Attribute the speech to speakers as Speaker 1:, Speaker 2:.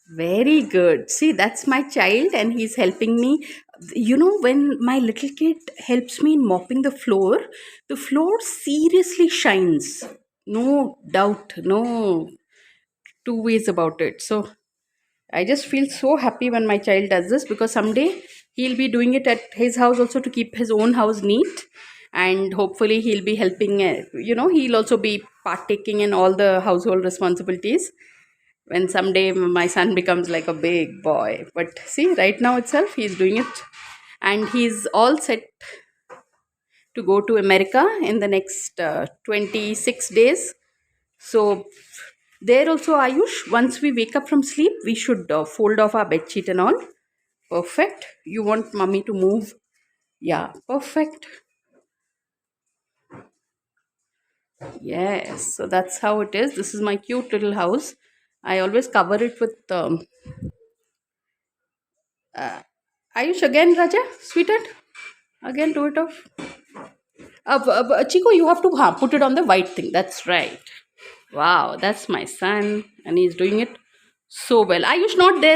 Speaker 1: Very good. See, that's my child, and he's helping me. When my little kid helps me in mopping the floor seriously shines. No doubt, no two ways about it. So I just feel so happy when my child does this, because someday he'll be doing it at his house also to keep his own house neat. And hopefully, he'll be helping, he'll also be partaking in all the household responsibilities when someday my son becomes like a big boy. But see, right now itself, he's doing it, and he's all set to go to America in the next 26 days. So, there also, Ayush, once we wake up from sleep, we should fold off our bed sheet and all. Perfect. You want mummy to move? Yeah, perfect. Yes. So that's how it is. This is my cute little house. I always cover it with. Ayush, again, Raja, sweetheart. Again, do it off. Chico, you have to put it on the white thing. That's right. Wow, that's my son, and he's doing it so well. Ayush not there